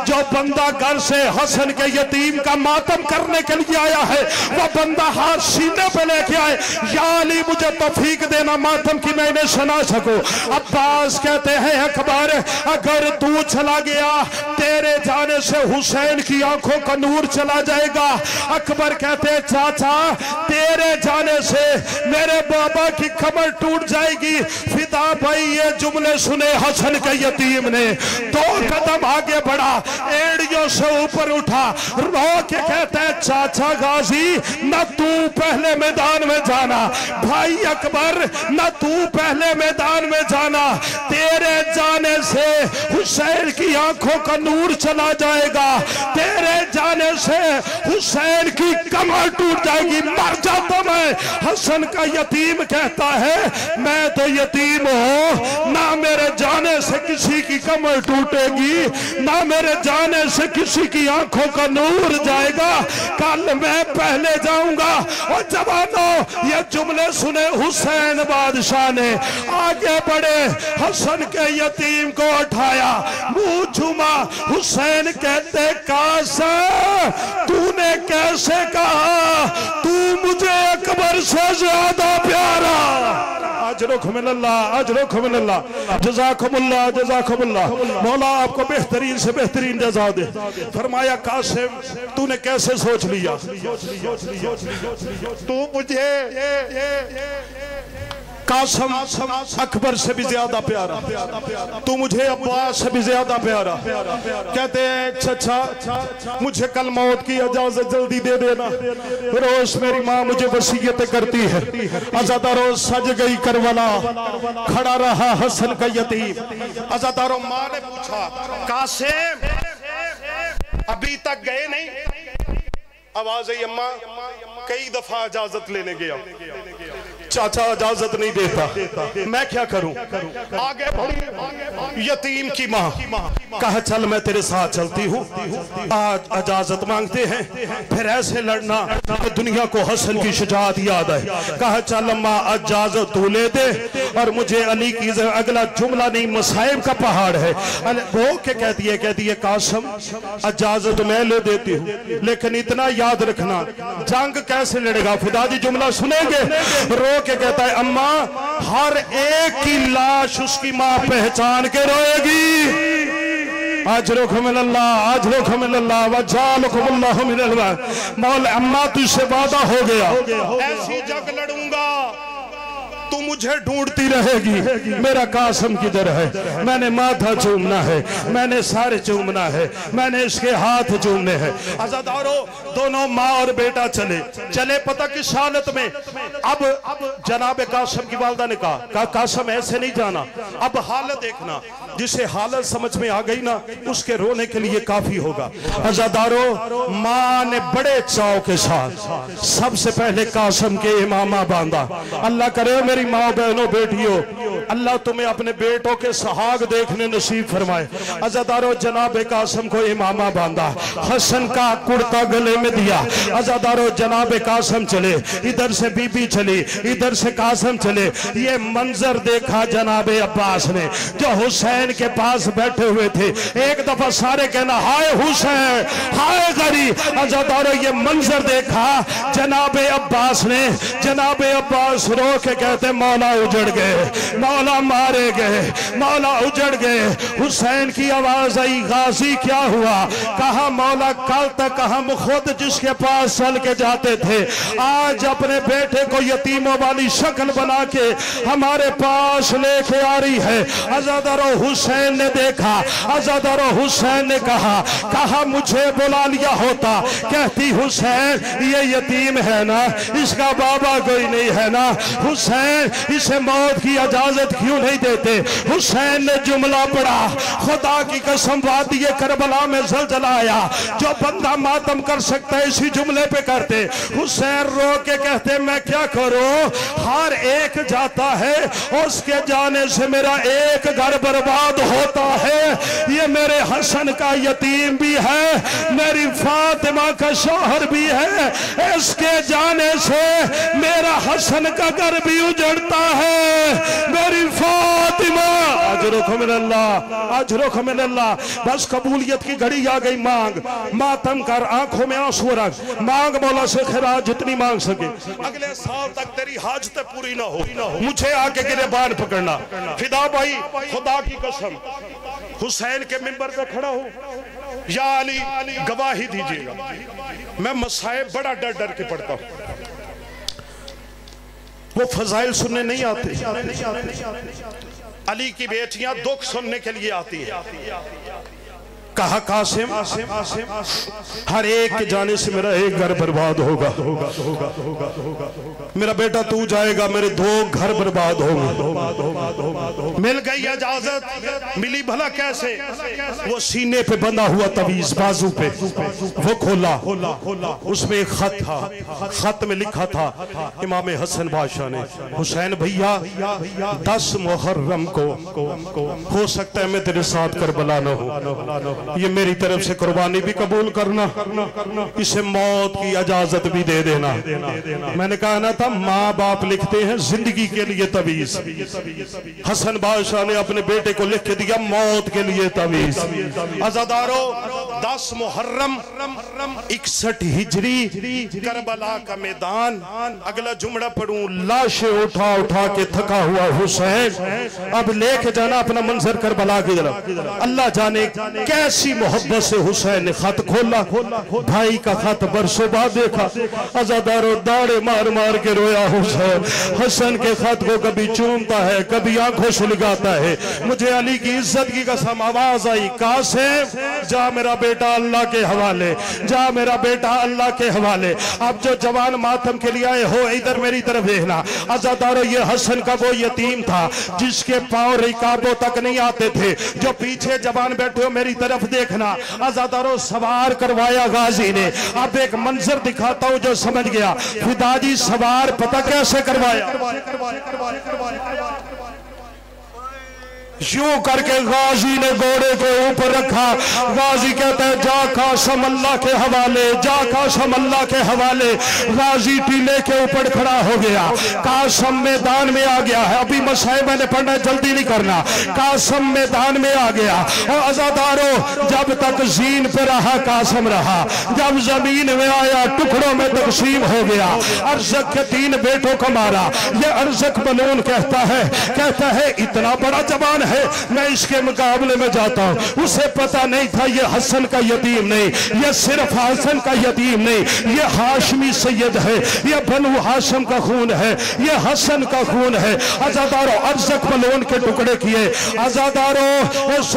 जो बंदा घर से हसन के यतीम का मातम करने के लिए आया है, वो बंदा हाथ सीने पे लेके आए, या अली मुझे तौफीक देना मातम की मैं इन्हें सुना सकूं। अब्बास कहते हैं अकबर अगर तू चला गया, तेरे जाने से हुसैन की आंखों का नूर चला जाएगा। अकबर कहते हैं चाचा तेरे जाने से मेरे बाबा की कमर टूट जाएगी। फिदा भाई ये जुमले सुने हसन के यतीम ने, 2 कदम आगे बढ़ा, एड़ियों से ऊपर उठा, रो के कहता है चाचा गाजी न तू पहले मैदान में जाना, भाई अकबर न तू पहले मैदान में जाना, तेरे जाने से हुसैन की आंखों का नूर चला जाएगा, तेरे जाने से हुसैन की कमर टूट जाएगी, मर जाता मैं। हसन का यतीम कहता है मैं तो यतीम हूं, ना मेरे जाने से किसी की कमर टूटेगी, ना मेरे जाने से किसी की आंखों का नूर जाएगा, कल मैं पहले जाऊंगा। और जवानों ये जुमले सुने हुसैन बादशाह ने, आगे बढ़े, हसन के यतीम को उठाया, मुंह झुमा, हुसैन कहते कासिम तूने कैसे कहा तू मुझे अकबर से ज्यादा प्यारा? आज अजरुकुमिनल्लाह अजरुकुमिनल्लाह जज़ाकुमुल्लाह जज़ाकुमुल्लाह। मौला आपको बेहतरीन से बेहतरीन जज़ा दे। फरमाया कासिम तूने कैसे सोच लिया, तू मुझे कासम अकबर से भी ज्यादा प्यारा, तू मुझे अब्बास से भी ज्यादा प्यारा। कहते हैं अच्छा मुझे कल मौत की इजाजत जल्दी दे देना। रोज मेरी माँ मुझे वसीयत करती है। अज़ादारो सज गई करबला, खड़ा रहा हसन का यतीम। अज़ादारो माँ ने पूछा कासिम अभी तक गए नहीं? आवाज आई अम्मा कई दफा इजाजत लेने गया, चाचा इजाजत नहीं देता, मैं क्या करूं? आगे बढ़ी यतीम की माँ, कहा चल मैं तेरे साथ चलती हूँ। आज इजाजत मांगते हैं, फिर ऐसे लड़ना कि दुनिया को हसन की शुजाअत याद आए। कहा चल अम्मा इजाजत तू ले दे और मुझे अली की अगला जुमला नहीं मसाइब का पहाड़ है वो के कहती है कासम इजाजत मैं ले देती हूँ, लेकिन इतना याद रखना जंग कैसे लड़ेगा। फिदाजी जुमला सुनेंगे, रो के कहता है अम्मा हर एक की लाश उसकी माँ पहचान के रोएगी। अजरुकुमिनल्लाह अजरुकुमिनल्लाह वजालुकुमुल्लाहु मिनल मौल। अम्मा तुझसे वादा हो गया ऐसी जंग लड़ूंगा तू मुझे ढूंढती रहेगी, मेरा कासम किधर है? मैंने माथा चूमना है, मैंने सारे चूमना है, मैंने इसके हाथ चूमने हैं। अज़ादारो दोनों माँ और बेटा चले पता किस हालत में? अब जनाब कासम की वालदा ने कहा कासम ऐसे नहीं जाना, अब हालत देखना। जिसे हालत समझ में आ गई ना उसके रोने के लिए काफी होगा। अज़ादारो माँ ने बड़े चाव के साथ सबसे पहले कासम के इमामा बांधा। अल्लाह करे मेरी माँ बहनों बेटियों अल्लाह तुम्हें अपने बेटों के सुहाग देखने नसीब फरमाए। अज़ादारो जनाब कासम को इमामा बांधा, हसन का कुर्ता गले में दिया। अज़ादारो जनाब कासम चले, इधर से बीबी चली, इधर से कासम चले। ये मंजर देखा जनाब अब्बास ने जो हुसैन के पास बैठे हुए थे। एक दफा सारे कहना हाय हुसैन हाय गरी। अज़ादारो ये मंजर देखा जनाब अब्बास ने, जनाब अब्बास रो के कहते मौला उजड़ गए, मौला मारे गए, मौला उजड़ गए। हुसैन की आवाज आई गाजी क्या हुआ? कहा मौला कल तक हम खुद जिसके पास चल के जाते थे आज अपने बेटे को यतीमों वाली शक्ल बना के हमारे पास लेके आ रही है। अज़ादारो हुसैन ने देखा, अज़ादारो हुसैन ने कहा मुझे बुला लिया होता। कहती हुसैन ये यतीम है ना, इसका बाबा कोई नहीं है ना, हुसैन इसे मौत की इजाजत क्यों नहीं देते? हुसैन ने जुमला पढ़ा खुदा की कसम वादी करबला में ज़लज़ला आया, जो बंदा मातम कर सकता है इसी जुमले पे करते। हुसैन रो के कहते मैं क्या करूं, हर एक जाता है उसके जाने से मेरा एक घर बर्बाद होता है। ये मेरे हसन का यतीम भी है, मेरी फातिमा का शौहर भी है, इसके जाने से मेरा हसन का घर भी उजड़ता है। मेरी फातिमा अजरुकुमिनल्लाह अजरुकुमिनल्लाह। बस कबूलियत की घड़ी आ गई, मांग मातम कर, आंखों में आंसू रख, मांग मौला से खैरात जितनी मांग सके। अगले साल तक तेरी हाजतें पूरी ना हो, मुझे आके गिरबान पकड़ना। फिदा भाई खुदा की कसम हुसैन के मिंबर पे खड़ा हूं, या अली गवाही दीजिएगा मैं मसाइब बड़ा डर डर के पढ़ता हूं। वो फजाइल सुनने नहीं आते, अली की बेटियां दुख सुनने के लिए आती हैं। कहा कासिम हर एक के जाने से मेरा एक घर बर्बाद होगा, मेरा बेटा तू जाएगा मेरे दो घर बर्बाद होंगे। मिल गई इजाजत, मिली भला कैसे? वो सीने पे बंधा हुआ तवीज बाजू पे वो खोला, उसमें एक खत था, खत में लिखा था इमाम हसन बादशाह ने, हुसैन भैया 10 मुहर्रम को हो सकता है मैं तेरे साथ करबला न हो, ये मेरी तरफ से कुर्बानी भी कबूल करना, इसे मौत की इजाजत भी दे देना। मैंने कहा ना था माँ बाप लिखते हैं जिंदगी के लिए तवीज, हसन बादशाह ने अपने बेटे को लिख के दिया मौत के लिए तवीज। अज़ादारो 10 मुहर्रम 61 हिजरी करबला का मैदान। अगला जुमड़ा पढ़ूं, लाशें उठा उठा के थका हुआ हुसैन, अब लेके जाना अपना मंजर करबला की तरफ। अल्लाह जाने कैसी मोहब्बत से हुसैन ने खत खोला, भाई का खत बरसों बाद देखा। अज़ादारो दाढ़े मार मार के रोया हुसैन, हसन के खत को कभी चूमता है कभी आंखों से लगाता है। मुझे अली की इज्जत की कसम आवाज आई, कासिम जा मेरा बेटा अल्लाह के हवाले, जा मेरा बेटा अल्लाह के हवाले। अब जो जवान मातम के लिए आए हो इधर मेरी तरफ देखना। अज़ादारो ये हसन का वो यतीम था जिसके पांव रिकाबों तक नहीं आते थे, जो पीछे जवान बैठे हो मेरी तरफ देखना। अज़ादारो सवार करवाया गाजी ने। अब एक मंजर दिखाता हूं जो समझ गया। फिदाजी सवार पता कैसे करवाया, यूं करके गाजी ने घोड़े के ऊपर रखा। गाजी कहता है जा कासम अल्लाह के हवाले, जा कासम अल्लाह के हवाले। गाजी टीले के ऊपर खड़ा हो गया। कासम मैदान में आ गया है। अभी मसाए मैंने पढ़ना, जल्दी नहीं करना। कासम मैदान में आ गया। और अज़ादारो जब तक जीन पे रहा कासम रहा, जब जमीन में आया टुकड़ों में तकसीम हो गया। अर्जक के 3 बेटों को मारा। ये अर्जक बलून कहता है इतना बड़ा जवान है, मैं इसके मुकाबले में जाता हूं। उसे पता नहीं था ये हसन का यतीम नहीं, ये सिर्फ हसन का यतीम नहीं, ये हाशमी सैयद है, ये बनु हाशम का खून है, ये हसन का खून है। अज़ादारो अर्जक बलून के टुकड़े किए। अज़ादारो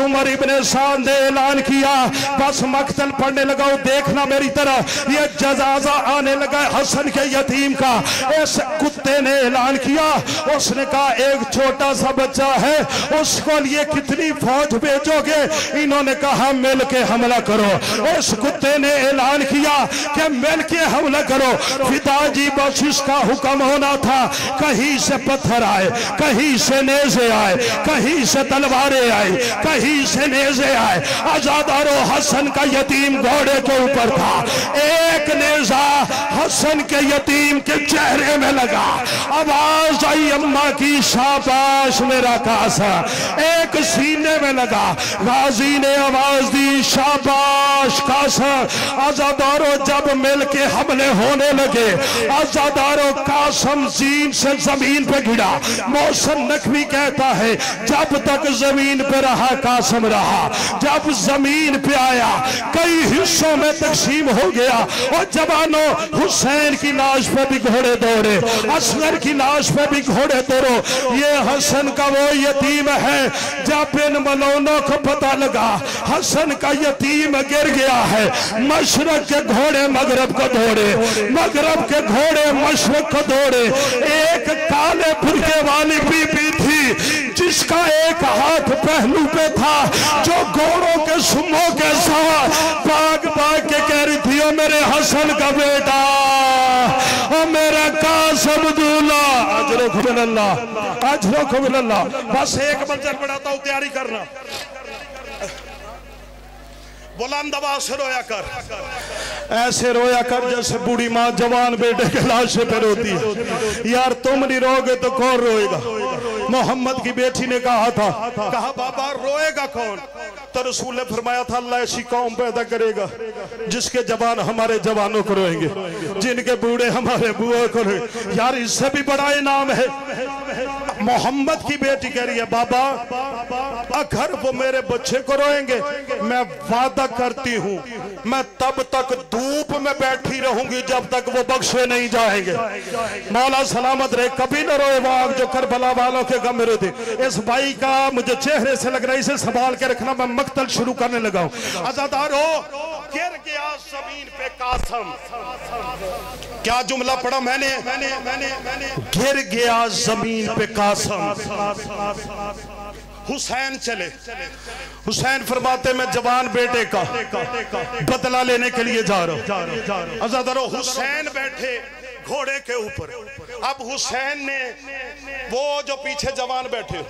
उमर इब्ने साद ने ऐलान किया, बस मक्तल पढ़ने लगा। देखना मेरी तरह, ये जनाजा आने लगा हसन के यतीम का। इस कुत्ते ने ऐलान किया, उसने कहा एक छोटा सा बच्चा है, उसको लिए कितनी फौज भेजोगे? इन्होंने कहा मिल के हमला करो। उस कुत्ते ने ऐलान किया कि मिल के हमला करो। फिदाजी बस इसका हुक्म होना था। कहीं से पत्थर आए, कहीं से नेज़े आए, कहीं से तलवारें आई, कहीं से नेज़े आए। अज़ादारो हसन का यतीम घोड़े के ऊपर था। एक नेज़ा हसन के यतीम के चेहरे में लगा। आवाज आई अम्मा की शाबाश मेरा कासा। एक सीने में लगा। गाजी ने आवाज दी शाबाश कासा। अज़ादारो जब मिल के हमले होने लगे, अज़ादारो कासम जीन से जमीन पे गिरा। मौसन नकवी कहता है जब तक जमीन पे रहा कासम रहा, जब जमीन पे आया कई हिस्सों में तकसीम हो गया। और जवानों हुसैन की लाश पे भी घोड़े दौड़े, असगर की लाश पे भी घोड़े दौड़ो। ये हसन का वो यतीम है। जब इन मलौनों को पता लगा हसन का यतीम गिर गया है, मशरक के घोड़े मगरब को दौड़े, मगरब के घोड़े मशरक को दौड़े। एक काले बुर्के वाली बीबी थी जिसका एक हाथ पहलू पे था, जो घोड़ों के सुमों के साथ भाग भाग के कह रही थी ओ मेरे हसन का बेटा, ओ मेरा कासम दूल्हा। अजरो खुबिल्लाह, अजरो खुबिल्लाह। बस एक मंजर बढ़ाता हूं, तैयारी करना। बुलंद आवाज से रोया कर, ऐसे रोया कर जैसे बूढ़ी माँ जवान बेटे के लाशे पे रोती है। यार तुम नहीं रोगे तो कौन रोएगा? मोहम्मद की बेटी ने कहा था, कहा बाबा रोएगा कौन? तो रसूल ने फरमाया था अल्लाह ऐसी कौम पैदा करेगा जिसके जवान हमारे जवानों को रोएंगे, जिनके बूढ़े हमारे बुआ को रोएंगे। यार इससे भी बड़ा इनाम है। मोहम्मद की बेटी कह रही है बाबा अगर वो मेरे बच्चे को रोएंगे, मैं वादा करती हूँ मैं तब तक धूप में बैठी रहूंगी जब तक वो बख्शे नहीं जाएंगे। मौला सलामत रहे, कभी न रोए वो आग जो करबला वालों के गम में रोती। इस भाई का मुझे चेहरे से लग रहा है, इसे संभाल के रखना। मैं मक्तल शुरू करने लगा हूँ। अज़ादारो गिर गया जमीन पे कासम। क्या जुमला पढ़ा मैंने? गिर गया जमीन पे कासम। हुसैन चले। हुसैन फरमाते मैं जवान बेटे का बदला लेने के लिए जा रहा हूं। अज़ादारो हुसैन बैठे घोड़े के ऊपर। अब हुसैन ने वो जो पीछे जवान बैठे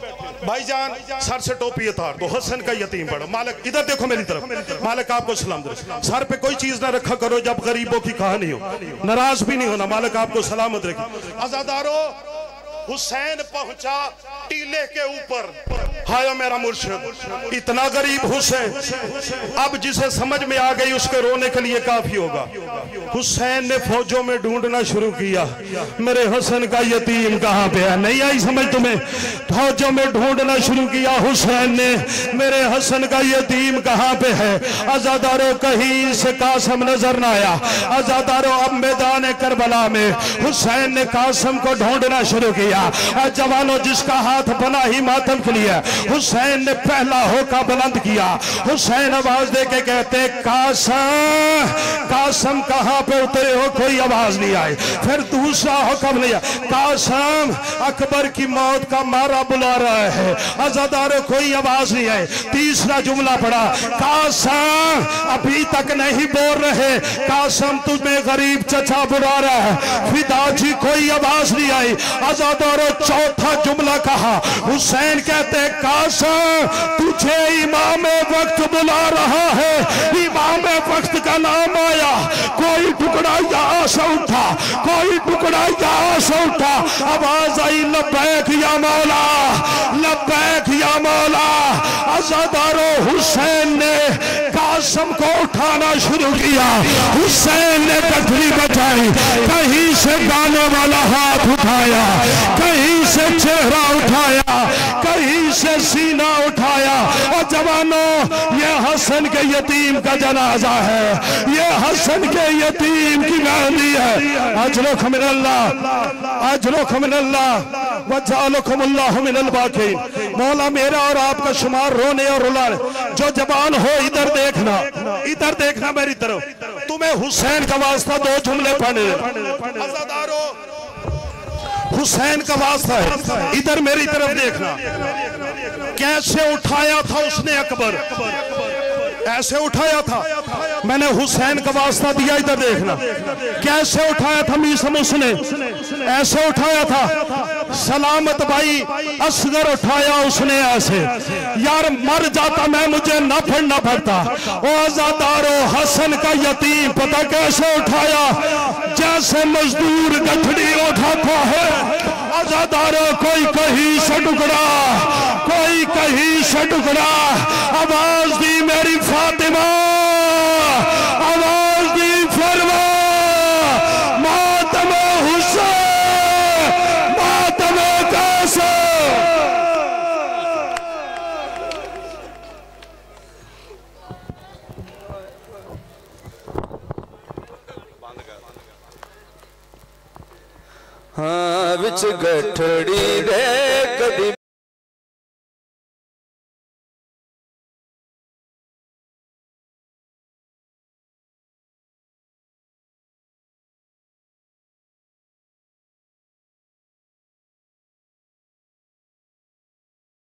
भाईजान सर से टोपी उतार दो, हसन का यतीम पढ़ो। मालिक इधर देखो मेरी तरफ, मालिक आपको सलाम दे। सर पे कोई चीज ना रखा करो जब गरीबों की कहानी हो, नाराज भी नहीं होना। मालिक आपको सलामत रखे। आजादारो हुसैन पहुंचा टीले के ऊपर, हाय मेरा मुर्शिद इतना गरीब हुसैन। अब जिसे समझ में आ गई उसके रोने के लिए काफी होगा। हुसैन ने फौजों में ढूंढना शुरू किया, मेरे हसन का यतीम कहां पे है। नहीं आई समझ तुम्हें? फौजों में ढूंढना शुरू किया हुसैन ने, मेरे हसन का यतीम कहां पे है। आजादारों कहीं से कासम नजर ना आया। आजादारों अब मैदान करबला में हुसैन ने कासम को ढूंढना शुरू किया। जवानों जिसका हाथ बना ही मातम के लिए, हुसैन ने पहला होका बुलंद किया। हुसैन आवाज दे के कहते कासम, कासम कहां पे उतरे हो? कोई आवाज नहीं आई। फिर दूसरा हुक्म लिया, कासम अकबर की मौत का मारा बुला रहा है। आजादारों कोई आवाज नहीं आई। तीसरा जुमला पड़ा, कासम अभी तक नहीं बोल रहे, कासम तुम्हें गरीब चचा बुला रहा है। फिदाजी कोई आवाज नहीं आई। आजादारों चौथा जुमला कहा, हुसैन कहते कासम तुझे इमाम वक्त बुला रहा है। इमाम वक्त का नाम आया, कोई टुकड़ा यहाँ से उठा, कोई टुकड़ा यहाँ से उठा। आवाज आई लब्बैक या मौला, लब्बैक या मौला। आजादारों हुसैन ने कासम को उठाना शुरू किया। हुसैन ने गठरी बचाई, कहीं से गाने वाला हाथ उठाया, कहीं से चेहरा उठाया, कहीं से सीना उठाया। और जवानों ये हसन के यतीम का जनाजा है, ये हसन के यतीम की मेहंदी है। अजरुक मिनल्लाह, अजरुक मिनल्लाह वजालकुमुल्लाहु मिनल बाकीन। मौला मेरा और आपका शुमार रोने और रुलाने। जो जवान हो इधर देखना, इधर देखना मेरी तरफ। तुम्हें हुसैन का वास्ता दो जुमले पढ़ने। आजादारों हुसैन का वास्ता है, इधर मेरी तरफ देखना। कैसे उठाया था उसने अकबर, ऐसे उठाया था। मैंने हुसैन का वास्ता दिया, इधर देखना। कैसे उठाया था मीसम उसने, ऐसे उठाया था। सलामत भाई असगर उठाया उसने ऐसे। यार मर जाता मैं, मुझे ना पढ़ना पड़ता। ओ आजादारो हसन का यतीम पता कैसे उठाया? जैसे मजदूर गठड़ी उठाता है। आजादारो कोई कहीं से टुकड़ा, कोई कहीं से टुकड़ा। आवाज दी मेरी फातिमा, आवाज दी फरमा, मातम हुसैन, मातम कासम। हाँ विच गठड़ी दे कदी